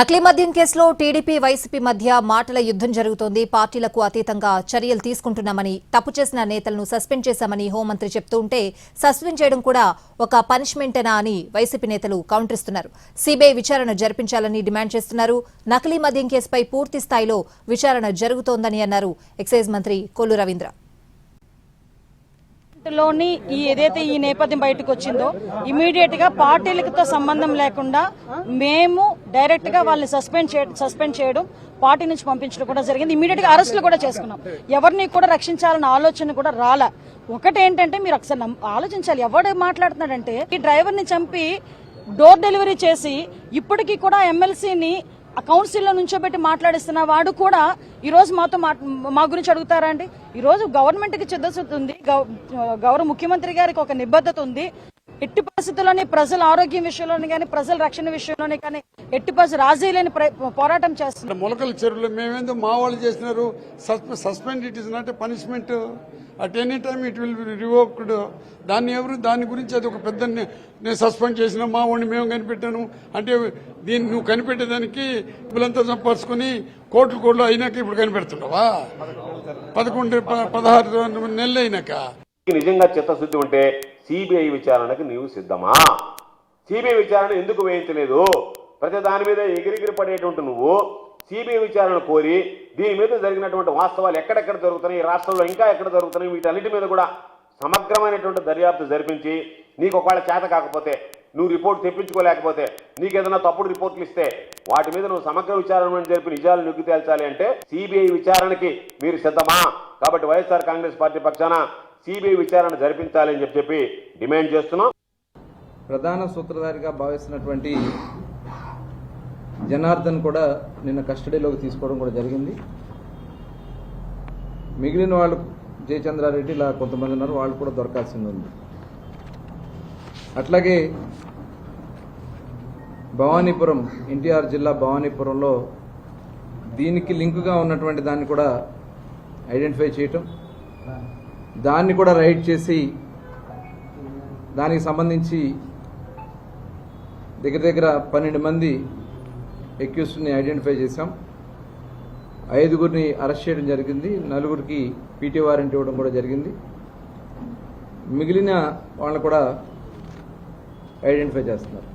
నకిలీ మద్యం కేసులో టీడీపీ వైసీపీ మధ్య మాటల యుద్ధం జరుగుతోంది. పార్టీలకు అతీతంగా చర్యలు తీసుకుంటున్నామని, తప్పు చేసిన నేతలను సస్పెండ్ చేశామని హోంమంత్రి చెప్తుంటే సస్పెండ్ చేయడం కూడా ఒక పనిష్మెంటేనా అని వైసీపీ నేతలు కౌంటరిస్తున్నారు. సిబిఐ విచారణ జరిపించాలని డిమాండ్ చేస్తున్నారు. నకిలీ మద్యం కేసుపై పూర్తి స్థాయిలో విచారణ జరుగుతోందని అన్నారు ఎక్సైజ్ మంత్రి కొల్లు రవీంద్ర. లోని ఏదైతే ఈ నేపథ్యం బయటకు వచ్చిందో ఇమీడియట్ గా పార్టీలతో సంబంధం లేకుండా మేము డైరెక్ట్ గా వాళ్ళని సస్పెండ్ చేయడం, పార్టీ నుంచి పంపించడం కూడా జరిగింది. ఇమీడియట్ గా అరెస్టులు కూడా చేసుకున్నాం. ఎవరిని కూడా రక్షించాలన్న ఆలోచన కూడా రాలా. ఒకటేంటంటే మీరు ఒకసారి ఆలోచించాలి, ఎవడు మాట్లాడుతున్నాడంటే ఈ డ్రైవర్ ని చంపి డోర్ డెలివరీ చేసి ఇప్పటికీ కూడా ఎమ్మెల్సీని కౌన్సిల్లో నుంచోబెట్టి మాట్లాడిస్తున్న వాడు కూడా ఈ రోజు మాతో మా గురించి అడుగుతారా అండి? ఈ రోజు గవర్నమెంట్ కి చిత్తశుద్ధి ఉంది, గౌరవ ముఖ్యమంత్రి గారికి ఒక నిబద్ధత ఉంది. ఎట్టి పరిస్థితుల్లోని ప్రజల ఆరోగ్యం విషయంలోని కానీ, ప్రజల రక్షణ విషయంలోని కానీ ఎట్టి పరిస్థితి రాజీ లేని పోరాటం చేస్తున్నారు. మొలకల చెరువులు మేమేందో మా వాళ్ళు చేసినారు. Suspend it is not a punishment. At any time it will be revoked. దాని గురించి అది ఒక పెద్ద నేను సస్పెండ్ చేసిన మా వాడిని మేము కనిపెట్టాను అంటే దీన్ని నువ్వు కనిపెట్టేదానికి వీళ్ళంతా సంపర్చుకుని కోట్లు అయినాక ఇప్పుడు కనిపెడుతున్నావా? 11-16 నెలలు అయినాక. నిజంగా చిత్తశుద్ధి ఉంటే సిబిఐ విచారణకు నీవు సిద్ధమా? సిబిఐ విచారణ ఎందుకు వేయించలేదు? ప్రతి దాని మీద ఎగిరిగిరి పడేటువంటి నువ్వు సిబిఐ విచారణ కోరి దీని మీద జరిగినటువంటి వాస్తవాలు ఎక్కడెక్కడ జరుగుతున్నాయి, రాష్ట్రంలో ఇంకా ఎక్కడ జరుగుతున్నాయి, వీటన్నిటి మీద కూడా సమగ్రమైనటువంటి దర్యాప్తు జరిపించి నీకు ఒకవేళ చేత కాకపోతే, నువ్వు రిపోర్ట్ తెప్పించుకోలేకపోతే, నీకు ఏదైనా తప్పుడు రిపోర్ట్లు ఇస్తే వాటి మీద నువ్వు సమగ్ర విచారణ జరిపి నిజాలు నిగ్గు తేల్చాలి అంటే సిబిఐ విచారణకి మీరు సిద్ధమా? కాబట్టి వైఎస్ఆర్ కాంగ్రెస్ పార్టీ పక్షాన సిబిఐ విచారణ జరిపించాలని చెప్పి డిమాండ్ చేస్తున్నాం. ప్రధాన సూత్రధారిగా భావిస్తున్నటువంటి జనార్దన్ కూడా నిన్న కస్టడీలోకి తీసుకోవడం కూడా జరిగింది. మిగిలిన వాళ్ళు జయచంద్రారెడ్డి ఇలా కొంతమంది ఉన్నారు, వాళ్ళు కూడా దొరకాల్సింది ఉంది. అట్లాగే భవానీపురం, ఎన్టీఆర్ జిల్లా భవానీపురంలో దీనికి లింకుగా ఉన్నటువంటి దాన్ని కూడా ఐడెంటిఫై చేయటం, దాన్ని కూడా రైడ్ చేసి దానికి సంబంధించి దగ్గర 12 మంది అక్యూస్డ్ని ఐడెంటిఫై చేశాం. 5గురిని అరెస్ట్ చేయడం జరిగింది, 4గురికి పీటీ వారెంట్ ఇవ్వడం కూడా జరిగింది. మిగిలిన వాళ్ళని కూడా ఐడెంటిఫై చేస్తున్నారు.